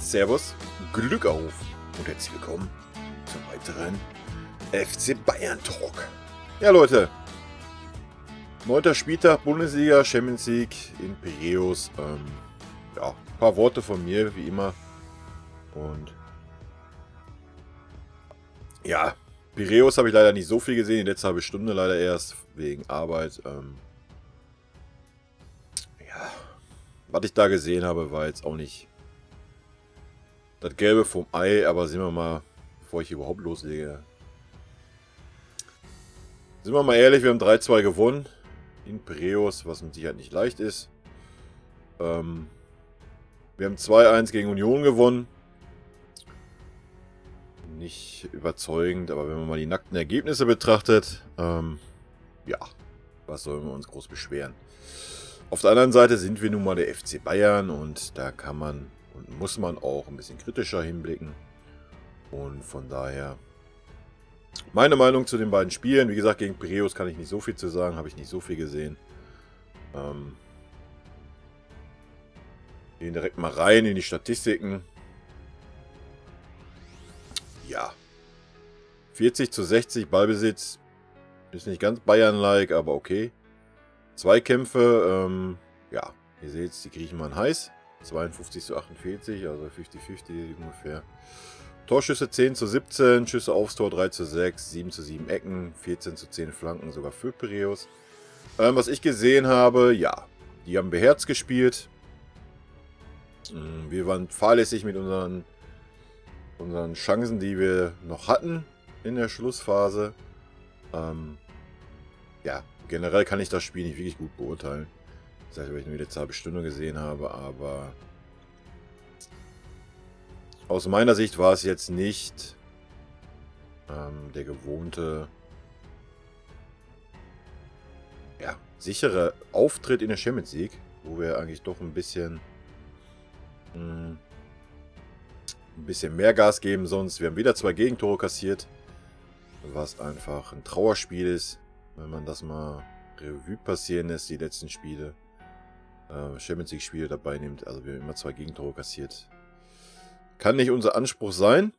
Servus, Glück auf und herzlich willkommen zum weiteren FC Bayern Talk. Ja Leute, 9. Spieltag, Bundesliga, Champions League in Piräus. Ja, ein paar Worte von mir, wie immer. Und ja, Piräus habe ich leider nicht so viel gesehen, die letzte halbe Stunde leider erst, wegen Arbeit. Ja, was ich da gesehen habe, war jetzt auch nicht das Gelbe vom Ei, aber sehen wir mal, bevor ich überhaupt loslege. Sind wir mal ehrlich, wir haben 3-2 gewonnen in Piräus, was mit Sicherheit nicht leicht ist. Wir haben 2-1 gegen Union gewonnen. Nicht überzeugend, aber wenn man mal die nackten Ergebnisse betrachtet, ja, was sollen wir uns groß beschweren. Auf der anderen Seite sind wir nun mal der FC Bayern und da kann man und muss man auch ein bisschen kritischer hinblicken. Und von daher meine Meinung zu den beiden Spielen. Wie gesagt, gegen Piräus kann ich nicht so viel zu sagen, habe ich nicht so viel gesehen. Gehen direkt mal rein in die Statistiken. Ja, 40:60 Ballbesitz. Ist nicht ganz Bayern-like, aber okay. Zweikämpfe, ja, ihr seht es, die Griechen waren heiß. 52:48, also 50-50 ungefähr. Torschüsse 10:17, Schüsse aufs Tor 3:6, 7:7 Ecken, 14:10 Flanken, sogar für Piräus. Was ich gesehen habe, ja, die haben beherzt gespielt. Wir waren fahrlässig mit unseren Chancen, die wir noch hatten in der Schlussphase. Ja, generell kann ich das Spiel nicht wirklich gut beurteilen. Das heißt, weil ich nur die letzte halbe Stunde gesehen habe, aber aus meiner Sicht war es jetzt nicht der gewohnte, ja, sichere Auftritt in der Champions League, wo wir eigentlich doch ein bisschen mehr Gas geben sonst. Wir haben wieder 2 Gegentore kassiert, was einfach ein Trauerspiel ist, wenn man das mal Revue passieren lässt, die letzten Spiele. Champions League Spiele dabei nimmt. Also wir haben immer 2 Gegentore kassiert. Kann nicht unser Anspruch sein.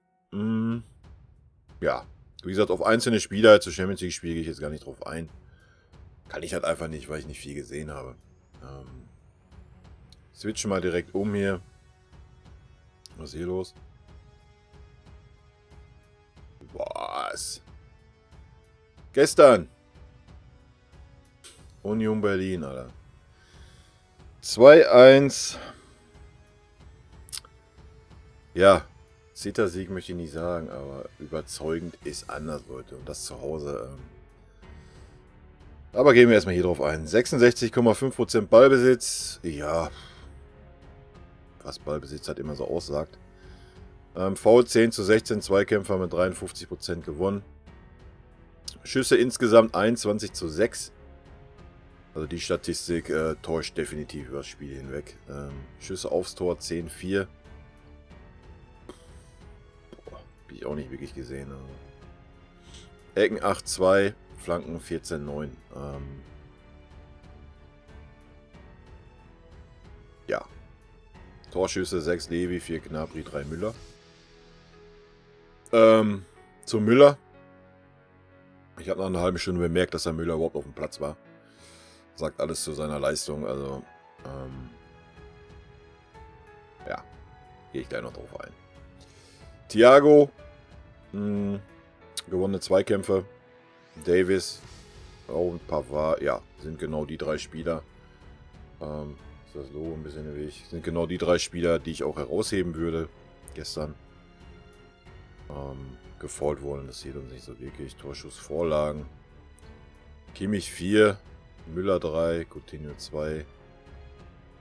Ja, wie gesagt, auf einzelne Spieler zu Champions League Spiel gehe ich jetzt gar nicht drauf ein. Kann ich halt einfach nicht, weil ich nicht viel gesehen habe. Switchen mal direkt um hier. Was ist hier los? Was? Gestern. Union Berlin, Alter. 2-1. Ja, Zittersieg möchte ich nicht sagen, aber überzeugend ist anders, Leute. Und das zu Hause. Aber gehen wir erstmal hier drauf ein. 66,5% Ballbesitz. Ja. Was Ballbesitz halt immer so aussagt. Foul 10:16, Zweikämpfer mit 53% gewonnen. Schüsse insgesamt 21:6. Also die Statistik täuscht definitiv über das Spiel hinweg. Schüsse aufs Tor 10:4. Hab ich auch nicht wirklich gesehen. Also. Ecken 8:2, Flanken 14:9. Ja. Torschüsse 6 Levi, 4 Gnabry, 3 Müller. Zu Müller. Ich habe nach einer halben Stunde bemerkt, dass der Müller überhaupt auf dem Platz war. Sagt alles zu seiner Leistung. Also, ja, gehe ich gleich noch drauf ein. Thiago, gewonnene Zweikämpfe. Davis, und Pavard, ja, sind genau die 3 Spieler. Ist das Logo ein bisschen im Weg? Sind genau die 3 Spieler, die ich auch herausheben würde. Gestern. Gefault wurden, das sieht uns nicht so wirklich. Torschuss, Vorlagen. Kimmich 4, Müller 3, Coutinho 2.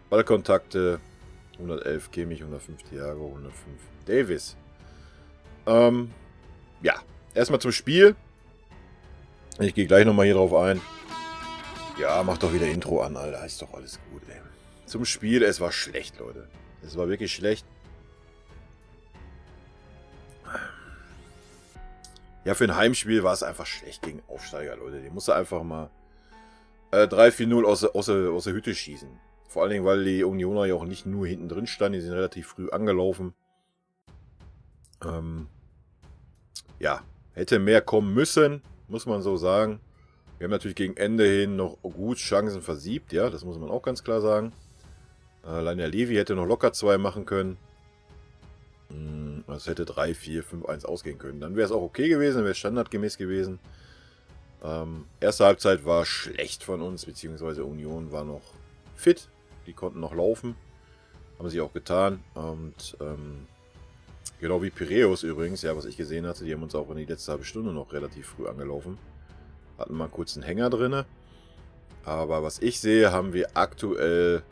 Ballkontakte 111 Kimmich, 105 Thiago, 105 Davis. Ja, erstmal zum Spiel. Ich gehe gleich nochmal hier drauf ein. Ja, mach doch wieder Intro an, Alter. Ist doch alles gut, ey. Zum Spiel, es war schlecht, Leute. Es war wirklich schlecht. Ja, für ein Heimspiel war es einfach schlecht gegen Aufsteiger, Leute. Die musste einfach mal 3-4-0 aus der Hütte schießen. Vor allen Dingen, weil die Unioner ja auch nicht nur hinten drin standen. Die sind relativ früh angelaufen. Ja, hätte mehr kommen müssen, muss man so sagen. Wir haben natürlich gegen Ende hin noch gut Chancen versiebt, ja, das muss man auch ganz klar sagen. Allein der Levi hätte noch locker 2 machen können. Das hätte 3, 4, 5, 1 ausgehen können. Dann wäre es auch okay gewesen, dann wäre es standardgemäß gewesen. Erste Halbzeit war schlecht von uns, beziehungsweise Union war noch fit. Die konnten noch laufen. Haben sie auch getan. Und genau wie Piräus übrigens, ja, was ich gesehen hatte, die haben uns auch in die letzte halbe Stunde noch relativ früh angelaufen. Hatten mal kurz einen Hänger drin. Aber was ich sehe, haben wir aktuell...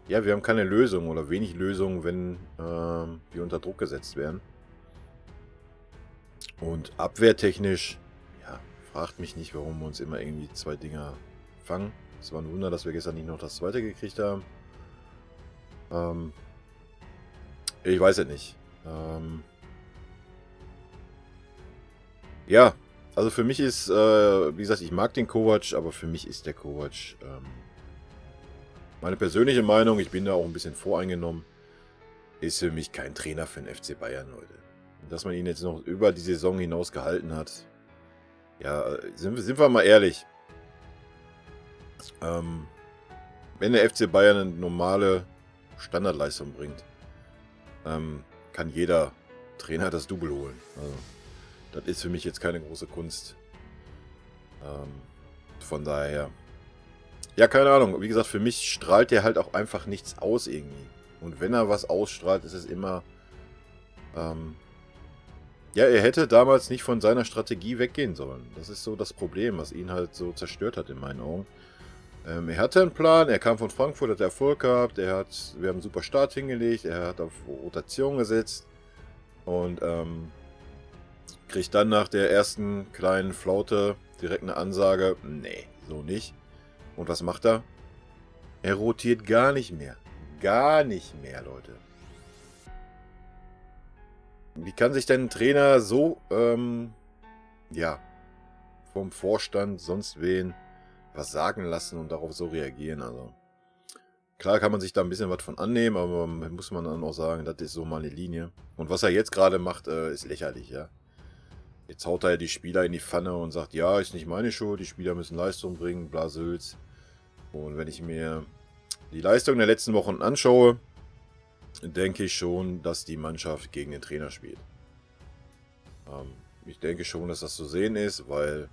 Ja, wir haben keine Lösung oder wenig Lösung, wenn wir unter Druck gesetzt werden. Und abwehrtechnisch, ja, fragt mich nicht, warum wir uns immer irgendwie 2 Dinger fangen. Es war ein Wunder, dass wir gestern nicht noch das zweite gekriegt haben. Ich weiß es nicht. Ja, also für mich ist, wie gesagt, ich mag den Kovac, aber für mich ist der Kovac, meine persönliche Meinung, ich bin da auch ein bisschen voreingenommen, ist für mich kein Trainer für den FC Bayern, Leute. Und dass man ihn jetzt noch über die Saison hinaus gehalten hat, ja, sind wir mal ehrlich. Wenn der FC Bayern eine normale Standardleistung bringt, kann jeder Trainer das Double holen. Also, das ist für mich jetzt keine große Kunst. Von daher... Ja, keine Ahnung. Wie gesagt, für mich strahlt der halt auch einfach nichts aus irgendwie. Und wenn er was ausstrahlt, ist es immer... ja, er hätte damals nicht von seiner Strategie weggehen sollen. Das ist so das Problem, was ihn halt so zerstört hat in meinen Augen. Er hatte einen Plan, er kam von Frankfurt, hat Erfolg gehabt, wir haben einen super Start hingelegt, er hat auf Rotation gesetzt. Und kriegt dann nach der ersten kleinen Flaute direkt eine Ansage, nee, so nicht. Und was macht er? Er rotiert gar nicht mehr. Gar nicht mehr, Leute. Wie kann sich denn ein Trainer so, ja, vom Vorstand, sonst wen, was sagen lassen und darauf so reagieren? Also, klar kann man sich da ein bisschen was von annehmen, aber muss man dann auch sagen, das ist so mal eine Linie. Und was er jetzt gerade macht, ist lächerlich, ja. Jetzt haut er ja die Spieler in die Pfanne und sagt, ja, ist nicht meine Schuld, die Spieler müssen Leistung bringen, Blasülz. Und wenn ich mir die Leistung der letzten Wochen anschaue, denke ich schon, dass die Mannschaft gegen den Trainer spielt. Ich denke schon, dass das zu sehen ist, weil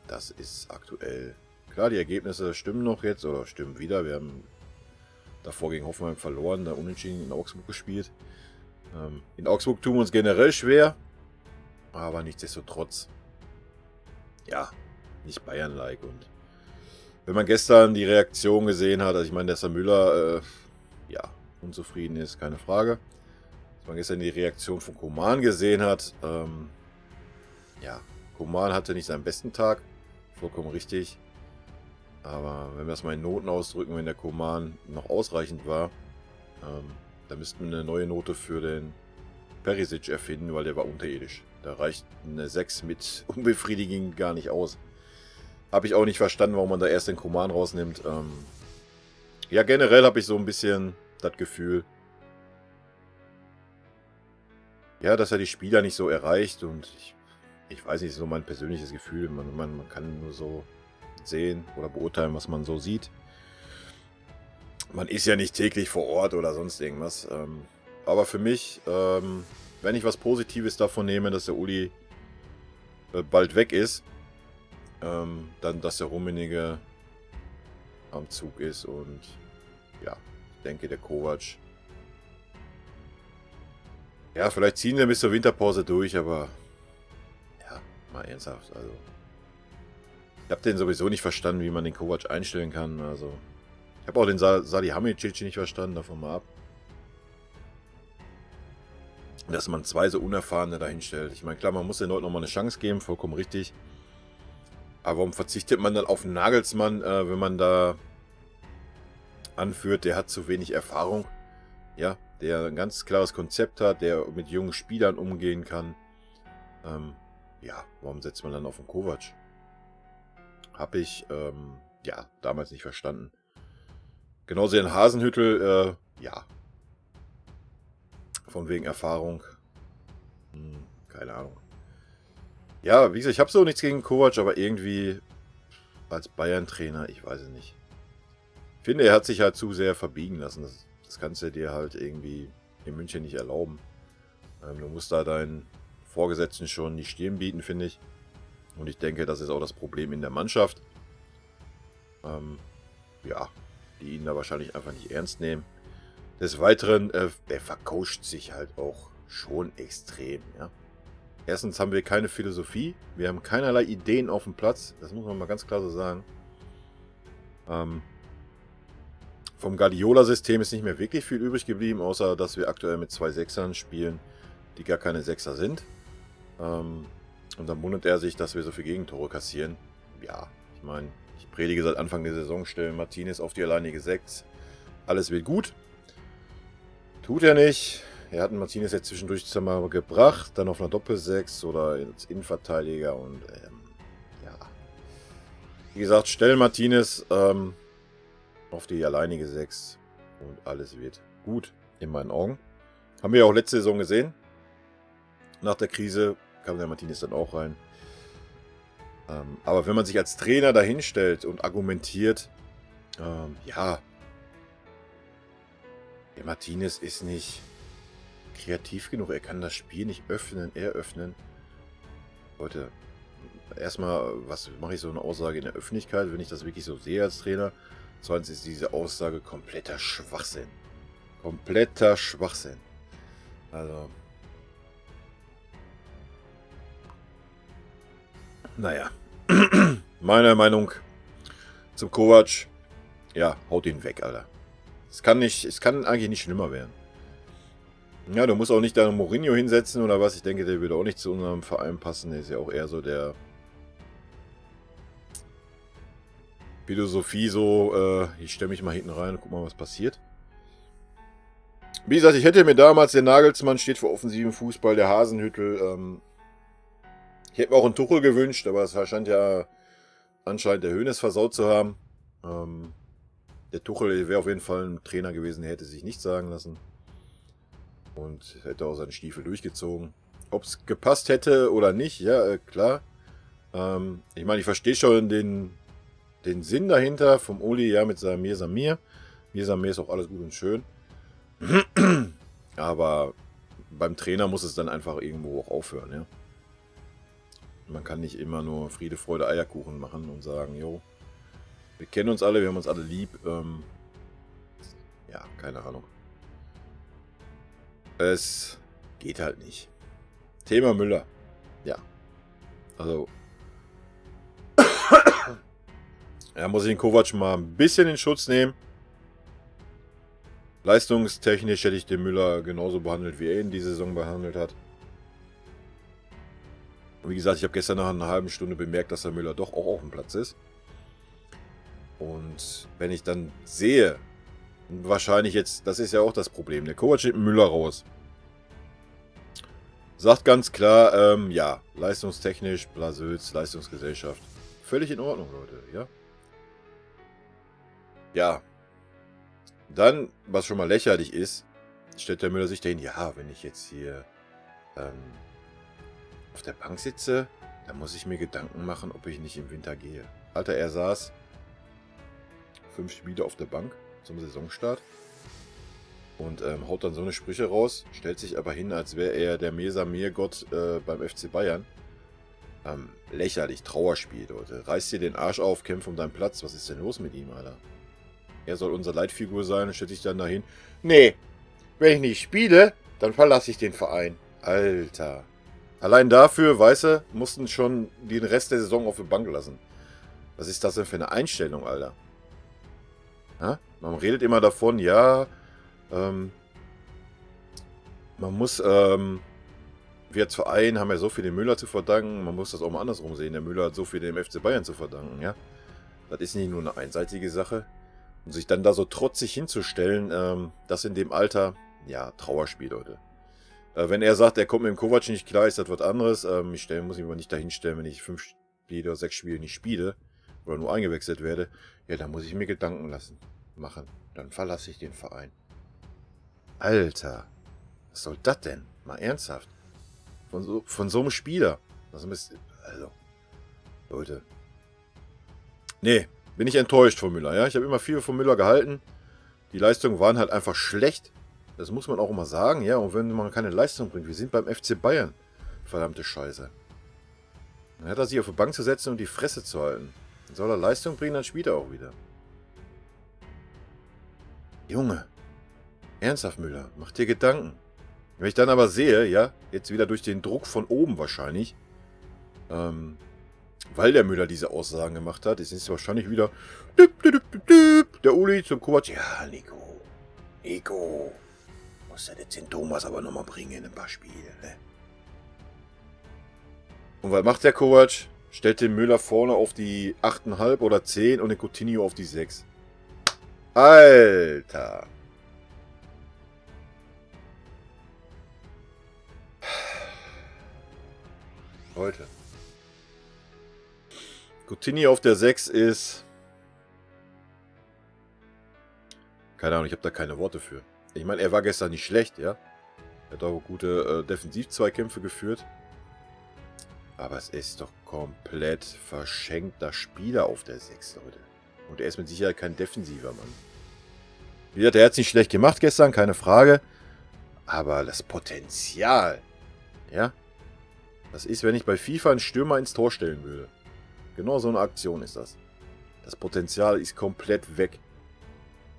das ist aktuell... Klar, die Ergebnisse stimmen noch jetzt oder stimmen wieder. Wir haben davor gegen Hoffenheim verloren, da unentschieden in Augsburg gespielt. In Augsburg tun wir uns generell schwer, aber nichtsdestotrotz, ja, nicht Bayern-like. Und wenn man gestern die Reaktion gesehen hat, also ich meine, dass der Müller, ja, unzufrieden ist, keine Frage. Wenn man gestern die Reaktion von Coman gesehen hat, ja, Coman hatte nicht seinen besten Tag, vollkommen richtig. Aber wenn wir das mal in Noten ausdrücken, wenn der Coman noch ausreichend war, dann müssten wir eine neue Note für den Perisic erfinden, weil der war unterirdisch. Da reicht eine 6 mit unbefriedigend gar nicht aus. Habe ich auch nicht verstanden, warum man da erst den Coman rausnimmt. Ja, generell habe ich so ein bisschen das Gefühl, ja, dass er die Spieler nicht so erreicht. Und ich weiß nicht, so mein persönliches Gefühl. Man kann nur so sehen oder beurteilen, was man so sieht. Man ist ja nicht täglich vor Ort oder sonst irgendwas. Aber für mich, wenn ich was Positives davon nehme, dass der Uli bald weg ist, dann, dass der Rummenigge am Zug ist und ja, ich denke, der Kovac. Ja, vielleicht ziehen wir bis zur Winterpause durch, aber ja, mal ernsthaft, also ich habe den sowieso nicht verstanden, wie man den Kovac einstellen kann, also ich habe auch den Salihamidzic nicht verstanden, davon mal ab. Dass man 2 so Unerfahrene dahinstellt. Ich meine, klar, man muss den Leuten nochmal eine Chance geben, vollkommen richtig. Aber warum verzichtet man dann auf einen Nagelsmann, wenn man da anführt, der hat zu wenig Erfahrung? Ja, der ein ganz klares Konzept hat, der mit jungen Spielern umgehen kann. Ja, warum setzt man dann auf den Kovac? Habe ich, ja, damals nicht verstanden. Genauso in Hasenhüttl, ja. Von wegen Erfahrung. Keine Ahnung. Ja, wie gesagt, ich habe so nichts gegen Kovac, aber irgendwie als Bayern-Trainer, ich weiß es nicht. Ich finde, er hat sich halt zu sehr verbiegen lassen. Das kannst du dir halt irgendwie in München nicht erlauben. Du musst da deinen Vorgesetzten schon die Stirn bieten, finde ich. Und ich denke, das ist auch das Problem in der Mannschaft. Ja, die ihn da wahrscheinlich einfach nicht ernst nehmen. Des Weiteren, er vercoacht sich halt auch schon extrem, ja. Erstens haben wir keine Philosophie, wir haben keinerlei Ideen auf dem Platz, das muss man mal ganz klar so sagen. Vom Guardiola-System ist nicht mehr wirklich viel übrig geblieben, außer dass wir aktuell mit 2 Sechsern spielen, die gar keine Sechser sind. Und dann wundert er sich, dass wir so viele Gegentore kassieren. Ja, ich meine, ich predige seit Anfang der Saison, stellen Martinez auf die alleinige 6. Alles wird gut. Tut er nicht. Er hat Martinez jetzt zwischendurch mal gebracht, dann auf einer Doppel-6 oder als Innenverteidiger und ja. Wie gesagt, stell Martinez auf die alleinige 6 und alles wird gut in meinen Augen. Haben wir ja auch letzte Saison gesehen. Nach der Krise kam der Martinez dann auch rein. Aber wenn man sich als Trainer dahinstellt und argumentiert, ja, der Martinez ist nicht kreativ genug, er kann das Spiel nicht eröffnen. Leute, erstmal, was mache ich so eine Aussage in der Öffentlichkeit, wenn ich das wirklich so sehe als Trainer? Zweitens ist diese Aussage kompletter Schwachsinn. Kompletter Schwachsinn. Also, naja. Meine Meinung zum Kovac, ja, haut ihn weg, Alter. Es kann eigentlich nicht schlimmer werden. Ja, du musst auch nicht da Mourinho hinsetzen oder was. Ich denke, der würde auch nicht zu unserem Verein passen. Der ist ja auch eher so der Philosophie so, ich stelle mich mal hinten rein und guck mal, was passiert. Wie gesagt, ich hätte mir damals, der Nagelsmann steht für offensiven Fußball, der Hasenhüttl, ich hätte mir auch einen Tuchel gewünscht, aber es scheint ja anscheinend der Hoeneß versaut zu haben. Der Tuchel wäre auf jeden Fall ein Trainer gewesen, der hätte sich nichts sagen lassen. Und hätte auch seinen Stiefel durchgezogen. Ob es gepasst hätte oder nicht, ja, klar. Ich meine, ich verstehe schon den Sinn dahinter vom Uli, ja, mit seinem Mir Samir. Mir Samir ist auch alles gut und schön. Aber beim Trainer muss es dann einfach irgendwo auch aufhören, ja. Man kann nicht immer nur Friede, Freude, Eierkuchen machen und sagen, jo, wir kennen uns alle, wir haben uns alle lieb. Ja, keine Ahnung. Es geht halt nicht. Thema Müller. Ja. Also. Ja, muss ich den Kovac mal ein bisschen in Schutz nehmen. Leistungstechnisch hätte ich den Müller genauso behandelt, wie er ihn die Saison behandelt hat. Und wie gesagt, ich habe gestern nach einer halben Stunde bemerkt, dass der Müller doch auch auf dem Platz ist. Und wenn ich dann sehe, wahrscheinlich jetzt, das ist ja auch das Problem, der Kovac nimmt Müller raus. Sagt ganz klar, ja, leistungstechnisch, Blasöz, Leistungsgesellschaft. Völlig in Ordnung, Leute, ja. Ja. Dann, was schon mal lächerlich ist, stellt der Müller sich dahin, ja, wenn ich jetzt hier auf der Bank sitze, dann muss ich mir Gedanken machen, ob ich nicht im Winter gehe. Alter, er saß 5 Spiele auf der Bank zum Saisonstart und haut dann so eine Sprüche raus, stellt sich aber hin, als wäre er der Mir-Samir-Gott beim FC Bayern. Lächerlich, Trauerspiel, Leute. Reiß dir den Arsch auf, kämpf um deinen Platz. Was ist denn los mit ihm, Alter? Er soll unsere Leitfigur sein und stellt sich dann dahin. Nee, wenn ich nicht spiele, dann verlasse ich den Verein. Alter. Allein dafür, weißt du, mussten schon den Rest der Saison auf die Bank lassen. Was ist das denn für eine Einstellung, Alter? Ja? Man redet immer davon, ja, man muss, wir als Verein haben ja so viel dem Müller zu verdanken, man muss das auch mal andersrum sehen. Der Müller hat so viel dem FC Bayern zu verdanken, ja. Das ist nicht nur eine einseitige Sache. Und sich dann da so trotzig hinzustellen, das in dem Alter, ja, Trauerspiel, Leute. Wenn er sagt, er kommt mit dem Kovac nicht klar, ist das was anderes. Muss ich aber nicht dahin stellen, wenn ich 5 Spiele oder 6 Spiele nicht spiele oder nur eingewechselt werde. Ja, dann muss ich mir Gedanken machen. Dann verlasse ich den Verein. Alter. Was soll das denn? Mal ernsthaft. Von so einem Spieler. Also, Leute. Nee, bin ich enttäuscht von Müller, ja. Ich habe immer viel von Müller gehalten. Die Leistungen waren halt einfach schlecht. Das muss man auch immer sagen, ja. Und wenn man keine Leistung bringt, wir sind beim FC Bayern. Verdammte Scheiße. Dann hat er sich auf die Bank zu setzen und die Fresse zu halten. Soll er Leistung bringen, dann spielt er auch wieder. Junge. Ernsthaft, Müller. Mach dir Gedanken. Wenn ich dann aber sehe, ja, jetzt wieder durch den Druck von oben wahrscheinlich, weil der Müller diese Aussagen gemacht hat, ist es wahrscheinlich wieder der Uli zum Kovac. Ja, Nico, muss ja jetzt den Thomas aber nochmal bringen in ein paar Spiele, ne? Und was macht der Kovac? Stellt den Müller vorne auf die 8,5 oder 10 und den Coutinho auf die 6. Alter! Leute. Coutinho auf der 6 ist... Keine Ahnung, ich habe da keine Worte für. Ich meine, er war gestern nicht schlecht, ja. Er hat auch gute Defensiv-Zweikämpfe geführt. Aber es ist doch komplett verschenkter Spieler auf der 6, Leute. Und er ist mit Sicherheit kein defensiver Mann. Wie gesagt, er hat es nicht schlecht gemacht gestern, keine Frage. Aber das Potenzial, ja. Das ist, wenn ich bei FIFA einen Stürmer ins Tor stellen würde. Genau so eine Aktion ist das. Das Potenzial ist komplett weg.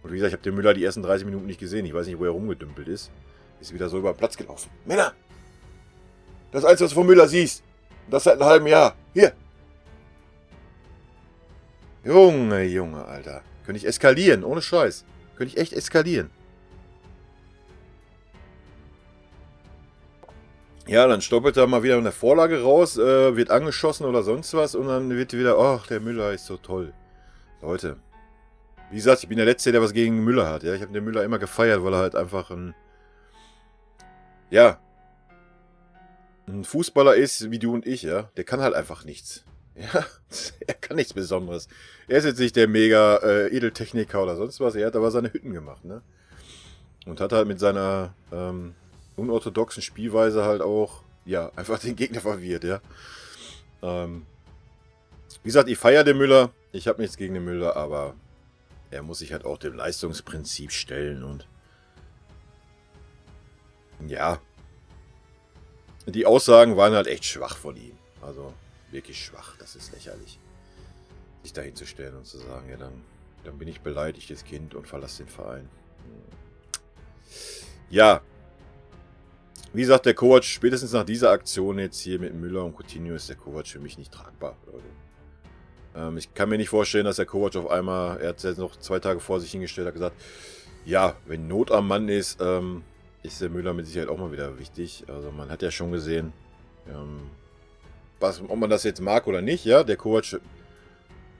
Und wie gesagt, ich habe den Müller die ersten 30 Minuten nicht gesehen. Ich weiß nicht, wo er rumgedümpelt ist. Ist wieder so über den Platz gelaufen. Männer! Das Einzige, was du von Müller siehst. Und das seit einem halben Jahr. Hier! Junge, Alter. Könnte ich eskalieren, ohne Scheiß. Könnte ich echt eskalieren. Ja, dann stoppelt er mal wieder eine Vorlage raus, wird angeschossen oder sonst was und dann wird wieder, ach, der Müller ist so toll. Leute, wie gesagt, ich bin der Letzte, der was gegen Müller hat. Ja? Ich habe den Müller immer gefeiert, weil er halt einfach ein Fußballer ist, wie du und ich, ja. Der kann halt einfach nichts. Ja, er kann nichts Besonderes. Er ist jetzt nicht der mega Edeltechniker oder sonst was. Er hat aber seine Hütten gemacht, ne? Und hat halt mit seiner unorthodoxen Spielweise halt auch, ja, einfach den Gegner verwirrt, ja. Wie gesagt, ich feiere den Müller. Ich habe nichts gegen den Müller, aber er muss sich halt auch dem Leistungsprinzip stellen und ja, die Aussagen waren halt echt schwach von ihm. Also wirklich schwach, das ist lächerlich. Sich dahin zu stellen und zu sagen, ja, dann bin ich beleidigtes Kind und verlasse den Verein. Ja, wie gesagt, der Kovac, spätestens nach dieser Aktion jetzt hier mit Müller und Coutinho ist der Kovac für mich nicht tragbar, Leute. Ich kann mir nicht vorstellen, dass der Kovac auf einmal, er hat es jetzt noch 2 Tage vor sich hingestellt, hat gesagt, ja, wenn Not am Mann ist, ist der Müller mit Sicherheit auch mal wieder wichtig. Also man hat ja schon gesehen, ob man das jetzt mag oder nicht, ja, der Kovac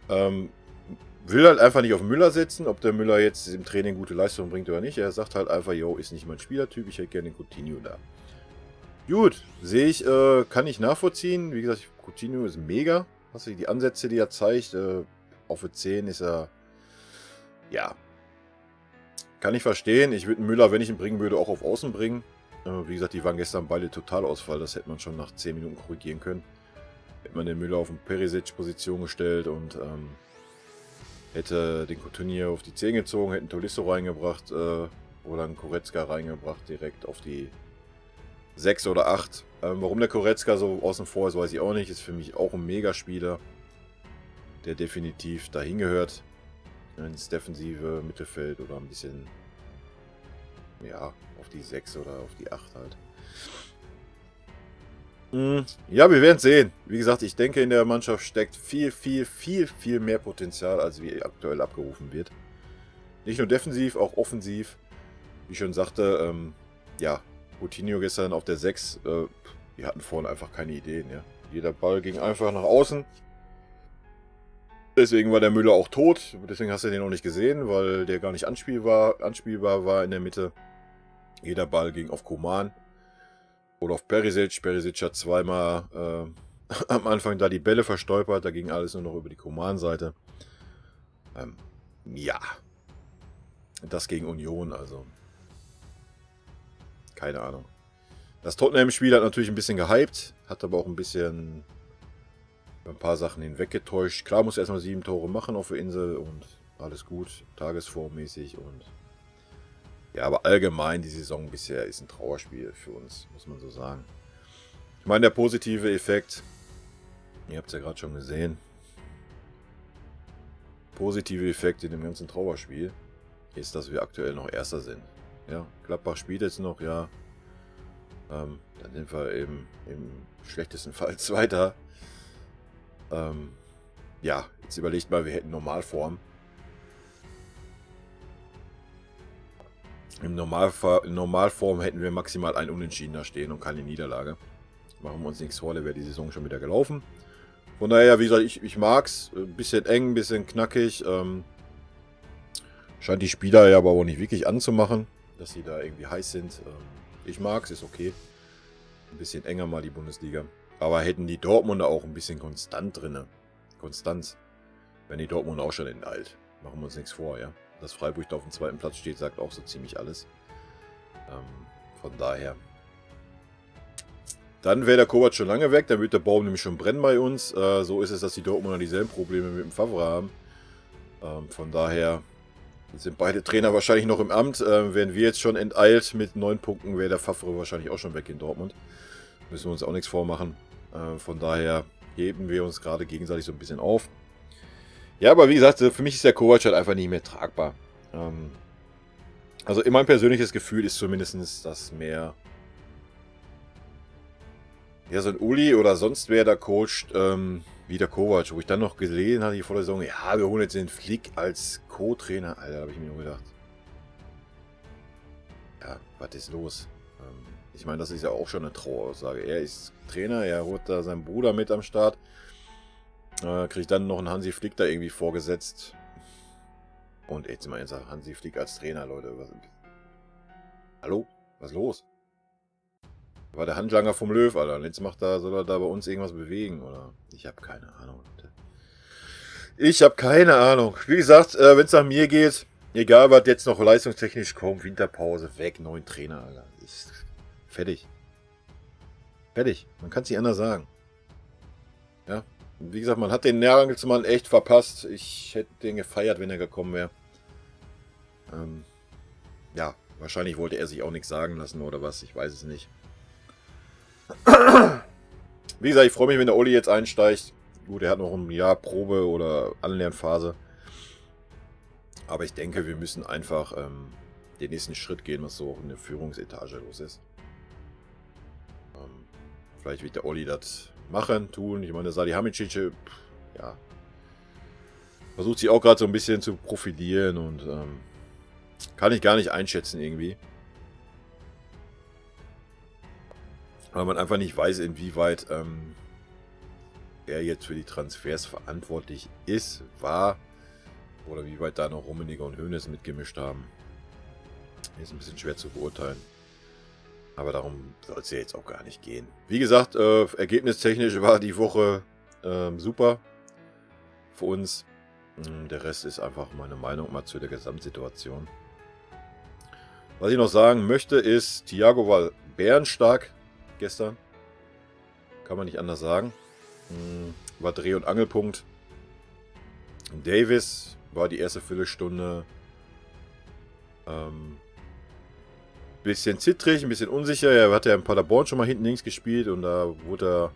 will halt einfach nicht auf Müller setzen, ob der Müller jetzt im Training gute Leistung bringt oder nicht. Er sagt halt einfach, yo, ist nicht mein Spielertyp, ich hätte gerne den Coutinho da. Gut, sehe ich, kann ich nachvollziehen. Wie gesagt, Coutinho ist mega. Hast du die Ansätze, die er zeigt, auf der 10 ist er, ja, kann ich verstehen. Ich würde Müller, wenn ich ihn bringen würde, auch auf Außen bringen. Wie gesagt, die waren gestern beide Totalausfall. Das hätte man schon nach 10 Minuten korrigieren können. Hätte man den Müller auf eine Perisic-Position gestellt und hätte den Coutinho auf die 10 gezogen, hätte einen Tolisso reingebracht oder einen Goretzka reingebracht, direkt auf die 6 oder 8. Warum der Goretzka so außen vor ist, weiß ich auch nicht. Ist für mich auch ein Megaspieler, der definitiv dahin gehört. Ins defensive Mittelfeld oder ein bisschen, ja, auf die 6 oder auf die 8 halt. Ja, wir werden es sehen. Wie gesagt, ich denke, in der Mannschaft steckt viel mehr Potenzial, als wie aktuell abgerufen wird. Nicht nur defensiv, auch offensiv. Wie ich schon sagte, ja, Coutinho gestern auf der 6, wir hatten vorne einfach keine Ideen, ja. Jeder Ball ging einfach nach außen. Deswegen war der Müller auch tot. Deswegen hast du den auch nicht gesehen, weil der gar nicht anspielbar war in der Mitte. Jeder Ball ging auf Coman oder auf Perisic. Perisic hat zweimal am Anfang da die Bälle verstolpert. Da ging alles nur noch über die Coman-Seite. Ja. Das gegen Union, also keine Ahnung. Das Tottenham-Spiel hat natürlich ein bisschen gehypt, hat aber auch ein bisschen ein paar Sachen hinweggetäuscht. Klar, muss erstmal 7 Tore machen auf der Insel und alles gut, tagesformmäßig und ja, aber allgemein die Saison bisher ist ein Trauerspiel für uns, muss man so sagen. Ich meine, der positive Effekt, ihr habt es ja gerade schon gesehen, positive Effekt in dem ganzen Trauerspiel ist, dass wir aktuell noch Erster sind. Ja, Gladbach spielt jetzt noch, ja. Dann sind wir im schlechtesten Fall Zweiter. Ja, jetzt überlegt mal, wir hätten Normalform. In Normalform hätten wir maximal ein Unentschieden da stehen und keine Niederlage. Machen wir uns nichts vor, da wäre die Saison schon wieder gelaufen. Von daher, wie gesagt, ich mag es. Ein bisschen eng, ein bisschen knackig. Scheint die Spieler ja aber auch nicht wirklich anzumachen, dass sie da irgendwie heiß sind. Ich mag es, ist okay. Ein bisschen enger mal die Bundesliga. Aber hätten die Dortmunder auch ein bisschen konstant drinne. Konstanz. Wenn die Dortmunder auch schon enteilt. Machen wir uns nichts vor, ja. Dass Freiburg da auf dem 2. Platz steht, sagt auch so ziemlich alles. Von daher. Dann wäre der Kovac schon lange weg. Dann wird der Baum nämlich schon brennen bei uns. So ist es, dass die Dortmunder dieselben Probleme mit dem Favre haben. Von daher sind beide Trainer wahrscheinlich noch im Amt. Wären wir jetzt schon enteilt mit 9 Punkten, wäre der Favre wahrscheinlich auch schon weg in Dortmund. Müssen wir uns auch nichts vormachen. Von daher heben wir uns gerade gegenseitig so ein bisschen auf. Ja, aber wie gesagt, für mich ist der Kovac halt einfach nicht mehr tragbar. Also mein persönliches Gefühl ist zumindest, dass mehr ja, so ein Uli oder sonst wer da coacht, wie der Kovac, wo ich dann noch gesehen hatte, vor der Saison, ja, wir holen jetzt den Flick als Co-Trainer. Alter, da habe ich mir nur gedacht. Ja, was ist los? Ich meine, das ist ja auch schon eine Traueraussage. Er ist Trainer, er holt da seinen Bruder mit am Start. Kriegt dann noch einen Hansi Flick da irgendwie vorgesetzt. Und jetzt mal ernsthaft, Hansi Flick als Trainer, Leute. Hallo? Was ist los? War der Handlanger vom Löw, Alter. Und jetzt soll er da bei uns irgendwas bewegen, oder? Ich habe keine Ahnung, Leute. Ich habe keine Ahnung. Wie gesagt, wenn es nach mir geht, egal was jetzt noch leistungstechnisch kommt, Winterpause, weg, neuen Trainer, Alter. Fertig. Fertig. Man kann es nicht anders sagen. Ja. Wie gesagt, man hat den Nagelsmann echt verpasst. Ich hätte den gefeiert, wenn er gekommen wäre. Ja, wahrscheinlich wollte er sich auch nichts sagen lassen oder was. Ich weiß es nicht. Wie gesagt, ich freue mich, wenn der Olli jetzt einsteigt. Gut, er hat noch ein Jahr Probe- oder Anlernphase. Aber ich denke, wir müssen einfach den nächsten Schritt gehen, was so in der Führungsetage los ist. Vielleicht wird der Olli das machen, tun. Ich meine, Salihamidzic, ja, versucht sich auch gerade so ein bisschen zu profilieren und kann ich gar nicht einschätzen irgendwie. Weil man einfach nicht weiß, inwieweit er jetzt für die Transfers verantwortlich war oder wie weit da noch Rummenigge und Hoeneß mitgemischt haben. Ist ein bisschen schwer zu beurteilen. Aber darum soll es ja jetzt auch gar nicht gehen. Wie gesagt, ergebnistechnisch war die Woche super für uns. Der Rest ist einfach meine Meinung mal zu der Gesamtsituation. Was ich noch sagen möchte ist, Thiago war bärenstark gestern. Kann man nicht anders sagen. War Dreh- und Angelpunkt. Davis war die erste Viertelstunde bisschen zittrig, ein bisschen unsicher. Er hat ja in Paderborn schon mal hinten links gespielt und da wurde er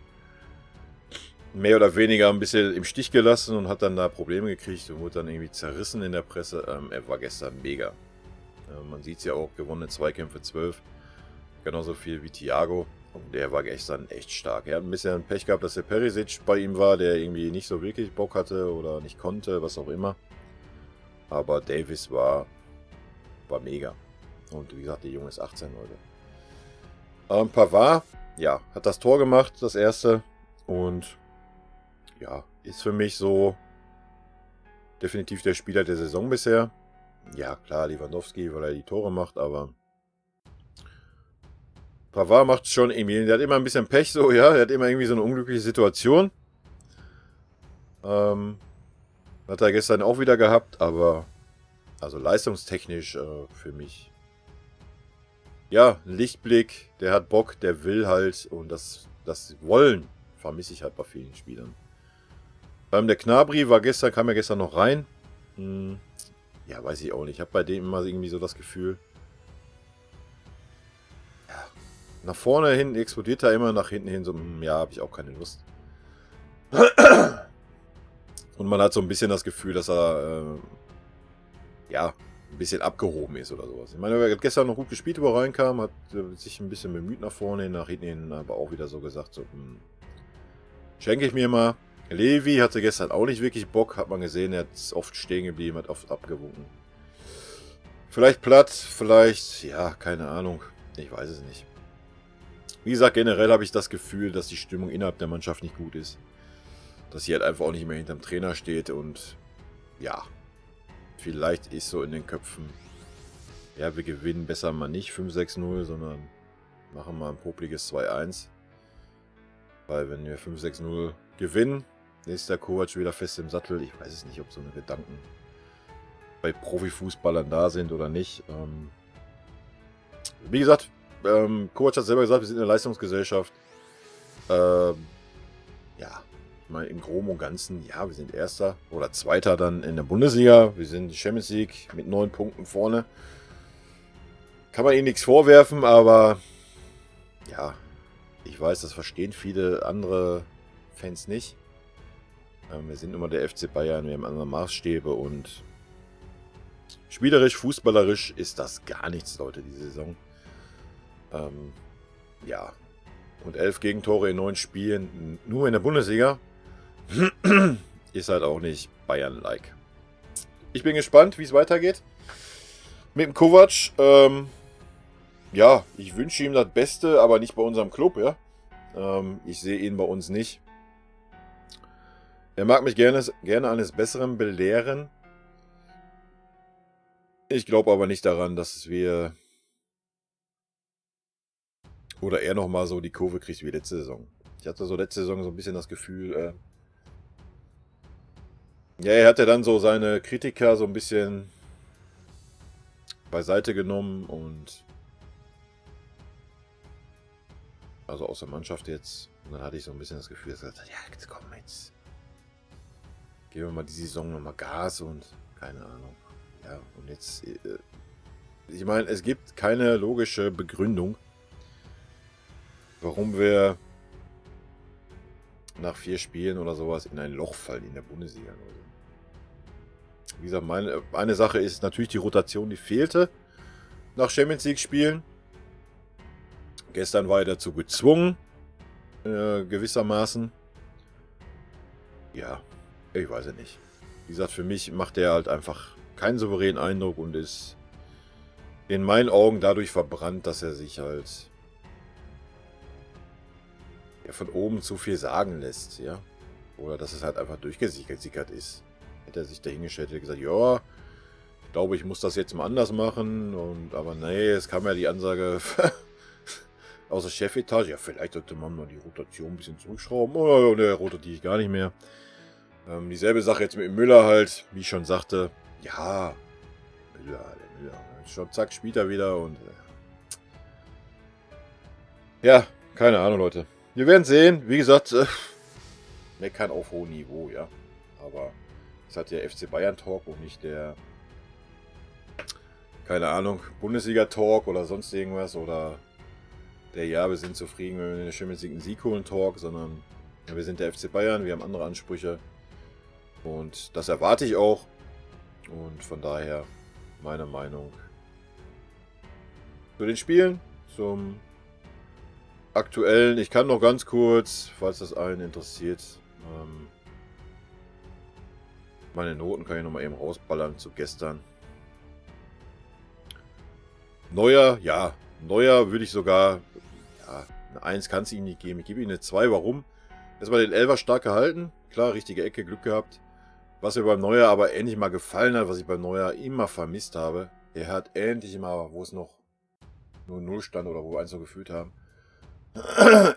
mehr oder weniger ein bisschen im Stich gelassen und hat dann da Probleme gekriegt und wurde dann irgendwie zerrissen in der Presse. Er war gestern mega. Man sieht es ja auch, gewonnene Zweikämpfe 12. Genauso viel wie Thiago. Und der war gestern echt stark. Er hat ein bisschen Pech gehabt, dass der Perisic bei ihm war, der irgendwie nicht so wirklich Bock hatte oder nicht konnte, was auch immer. Aber Davis war mega. Und wie gesagt, der Junge ist 18, Leute. Pavard, ja, hat das Tor gemacht, das erste. Und ja, ist für mich so definitiv der Spieler der Saison bisher. Ja, klar, Lewandowski, weil er die Tore macht, aber Pavard macht schon irgendwie, der hat immer ein bisschen Pech, so, ja, der hat immer irgendwie so eine unglückliche Situation. Hat er gestern auch wieder gehabt, aber also leistungstechnisch für mich ja, ein Lichtblick, der hat Bock, der will halt und das Wollen vermisse ich halt bei vielen Spielern. Der Gnabry kam ja gestern noch rein. Ja, weiß ich auch nicht. Ich habe bei dem immer irgendwie so das Gefühl, ja, nach vorne hin explodiert er immer, nach hinten hin so, ja, habe ich auch keine Lust. Und man hat so ein bisschen das Gefühl, dass er, ja, ein bisschen abgehoben ist oder sowas. Ich meine, er hat gestern noch gut gespielt, wo er reinkam, hat sich ein bisschen bemüht nach vorne hin, nach hinten hin, aber auch wieder so gesagt, so, schenke ich mir mal. Levi hatte gestern auch nicht wirklich Bock, hat man gesehen, er ist oft stehen geblieben, hat oft abgewunken. Vielleicht platt, vielleicht, ja, keine Ahnung, ich weiß es nicht. Wie gesagt, generell habe ich das Gefühl, dass die Stimmung innerhalb der Mannschaft nicht gut ist. Dass sie halt einfach auch nicht mehr hinterm Trainer steht und ja, vielleicht ist so in den Köpfen, ja, wir gewinnen besser mal nicht 5-6-0, sondern machen mal ein popliges 2-1. Weil wenn wir 5-6-0 gewinnen, ist der Kovac wieder fest im Sattel. Ich weiß es nicht, ob so eine Gedanken bei Profifußballern da sind oder nicht. Wie gesagt, Kovac hat selber gesagt, wir sind eine Leistungsgesellschaft. Ja, ich meine, im Groben und Ganzen, ja, wir sind Erster oder Zweiter dann in der Bundesliga. Wir sind die Champions League mit 9 Punkten vorne. Kann man ihnen nichts vorwerfen, aber ja, ich weiß, das verstehen viele andere Fans nicht. Wir sind immer der FC Bayern, wir haben andere Maßstäbe und spielerisch, fußballerisch ist das gar nichts, Leute, diese Saison. Ja, und 11 Gegentore in 9 Spielen, nur in der Bundesliga, ist halt auch nicht Bayern-like. Ich bin gespannt, wie es weitergeht mit dem Kovac. Ja, ich wünsche ihm das Beste, aber nicht bei unserem Club, ja. Ich sehe ihn bei uns nicht. Er mag mich gerne eines Besseren belehren. Ich glaube aber nicht daran, dass wir oder er nochmal so die Kurve kriegt wie letzte Saison. Ich hatte so letzte Saison so ein bisschen das Gefühl, ja, er hat ja dann so seine Kritiker so ein bisschen beiseite genommen und also aus der Mannschaft jetzt. Und dann hatte ich so ein bisschen das Gefühl, dass er gesagt hat, ja, jetzt komm, jetzt geben wir mal die Saison nochmal Gas und keine Ahnung. Ja, und jetzt, ich meine, es gibt keine logische Begründung, warum wir nach 4 Spielen oder sowas in ein Loch fallen in der Bundesliga. Wie gesagt, eine Sache ist natürlich die Rotation, die fehlte nach Champions League Spielen. Gestern war er dazu gezwungen, gewissermaßen. Ja, ich weiß es nicht. Wie gesagt, für mich macht er halt einfach keinen souveränen Eindruck und ist in meinen Augen dadurch verbrannt, dass er sich halt ja, von oben zu viel sagen lässt, ja. Oder dass es halt einfach durchgesickert ist. Hätte er sich dahingestellt, hätte gesagt, ja, ich glaube, ich muss das jetzt mal anders machen. Aber nee, es kam ja die Ansage aus der Chefetage, ja, vielleicht sollte man mal die Rotation ein bisschen zurückschrauben. Oder ne, rotiere ich gar nicht mehr. Dieselbe Sache jetzt mit Müller halt, wie ich schon sagte. Ja, der Müller. Schon zack, spielt er wieder und ja, keine Ahnung, Leute. Wir werden sehen. Wie gesagt, meckern auf hohem Niveau, ja. Aber es hat der FC Bayern Talk und nicht der, keine Ahnung, Bundesliga Talk oder sonst irgendwas oder der, ja, wir sind zufrieden, wenn wir in der Champions League einen Sieg holen Talk, sondern ja, wir sind der FC Bayern, wir haben andere Ansprüche und das erwarte ich auch und von daher meine Meinung zu den Spielen, zum aktuellen. Ich kann noch ganz kurz, falls das einen interessiert, meine Noten kann ich noch mal eben rausballern zu gestern. Neuer, ja, Neuer würde ich sogar, ja, eine 1 kann es ihm nicht geben. Ich gebe ihm eine 2. Warum? Erstmal den Elfer stark gehalten. Klar, richtige Ecke, Glück gehabt. Was mir beim Neuer aber endlich mal gefallen hat, was ich beim Neuer immer vermisst habe, er hat endlich mal, wo es noch nur 0 stand oder wo wir 1 noch gefühlt haben,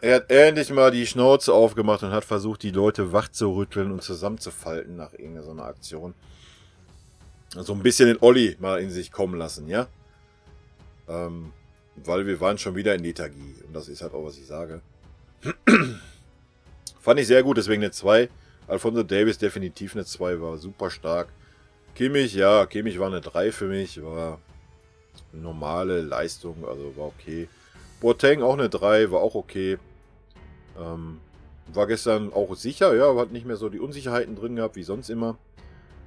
er hat endlich mal die Schnauze aufgemacht und hat versucht, die Leute wach zu rütteln und zusammenzufalten nach irgendeiner so einer Aktion. So ein bisschen den Olli mal in sich kommen lassen, ja? weil wir waren schon wieder in Lethargie. Und das ist halt auch, was ich sage. Fand ich sehr gut, deswegen eine 2. Alphonso Davies definitiv eine 2, war super stark. Kimmich, ja, Kimmich war eine 3 für mich, war eine normale Leistung, also war okay. Boateng auch eine 3, war auch okay. War gestern auch sicher, ja, hat nicht mehr so die Unsicherheiten drin gehabt, wie sonst immer.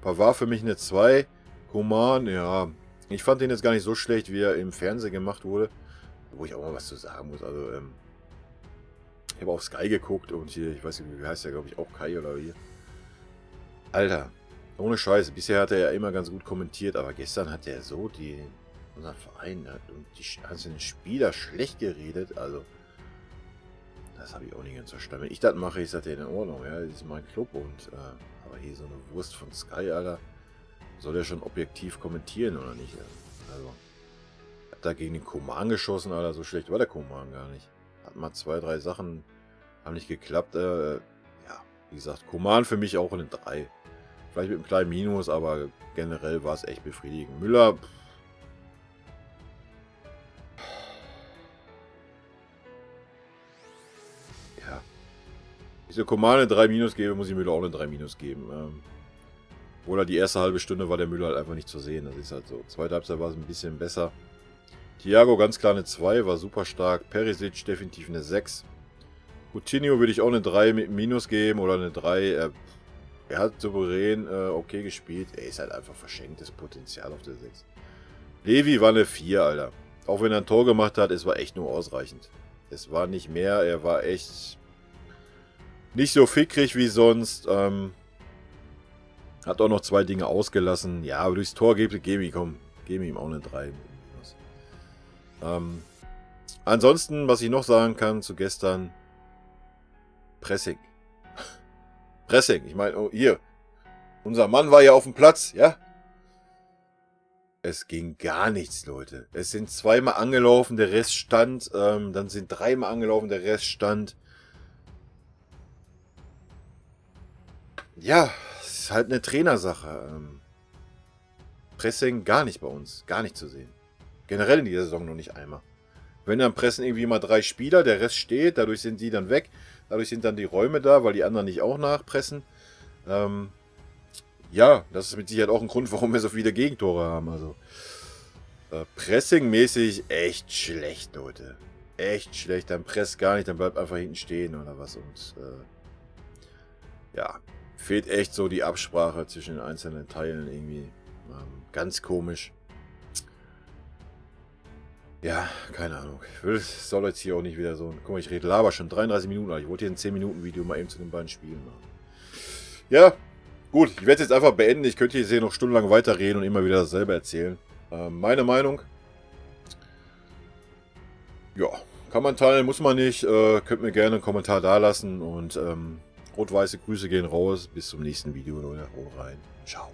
Pavard für mich eine 2. Coman, ja, ich fand den jetzt gar nicht so schlecht, wie er im Fernsehen gemacht wurde. Wo ich auch mal was zu sagen muss, also, ich habe auf Sky geguckt und hier, ich weiß nicht, wie heißt der, glaube ich, auch Kai oder wie. Alter, ohne Scheiße, bisher hat er ja immer ganz gut kommentiert, aber gestern hat er so unseren Verein und die einzelnen Spieler schlecht geredet, also das habe ich auch nicht ganz verstanden. Wenn ich das mache, ist das ja in Ordnung, ja, das ist mein Club und, aber hier so eine Wurst von Sky, Alter, soll er schon objektiv kommentieren oder nicht? Also, hat da gegen den Coman geschossen, Alter, so schlecht war der Coman gar nicht. Hat mal 2, 3 Sachen, haben nicht geklappt. Ja, wie gesagt, Coman für mich auch eine 3. Vielleicht mit einem kleinen Minus, aber generell war es echt befriedigend. Müller, ja. Ich so Coman eine 3 Minus gebe, muss ich Müller auch eine 3 Minus geben. Oder die erste halbe Stunde war der Müller halt einfach nicht zu sehen. Das ist halt so. Zweite Halbzeit war es ein bisschen besser. Thiago ganz klar eine 2, war super stark. Perisic definitiv eine 6. Coutinho würde ich auch eine 3 mit Minus geben oder eine 3. Er hat souverän okay gespielt. Er ist halt einfach verschenktes Potenzial auf der 6. Levi war eine 4, Alter. Auch wenn er ein Tor gemacht hat, es war echt nur ausreichend. Es war nicht mehr, er war echt nicht so fickrig wie sonst. Hat auch noch 2 Dinge ausgelassen. Ja, aber durchs Tor gebe ich ihm auch eine 3. Ansonsten, was ich noch sagen kann zu gestern, Pressing. Pressing, ich meine, oh, hier, unser Mann war ja auf dem Platz, ja? Es ging gar nichts, Leute. Es sind 2-mal angelaufen, der Rest stand, dann sind 3-mal angelaufen, der Rest stand. Ja, es ist halt eine Trainersache. Pressing gar nicht bei uns, gar nicht zu sehen. Generell in dieser Saison noch nicht einmal. Wenn dann pressen irgendwie mal 3 Spieler, der Rest steht, dadurch sind die dann weg. Dadurch sind dann die Räume da, weil die anderen nicht auch nachpressen. Ja, das ist mit Sicherheit auch ein Grund, warum wir so viele Gegentore haben. Also Pressing-mäßig echt schlecht, Leute. Echt schlecht. Dann presst gar nicht, dann bleibt einfach hinten stehen oder was. Und ja, fehlt echt so die Absprache zwischen den einzelnen Teilen irgendwie. Ganz komisch. Ja, keine Ahnung. Ich soll jetzt hier auch nicht wieder so... Guck mal, ich rede Laber schon 33 Minuten. Ich wollte hier ein 10-Minuten-Video mal eben zu den beiden Spielen machen. Ja, gut. Ich werde es jetzt einfach beenden. Ich könnte hier noch stundenlang weiterreden und immer wieder dasselbe erzählen. Meine Meinung. Ja, kann man teilen, muss man nicht. Könnt mir gerne einen Kommentar dalassen. Und rot-weiße Grüße gehen raus. Bis zum nächsten Video, Leute. Haut rein. Ciao.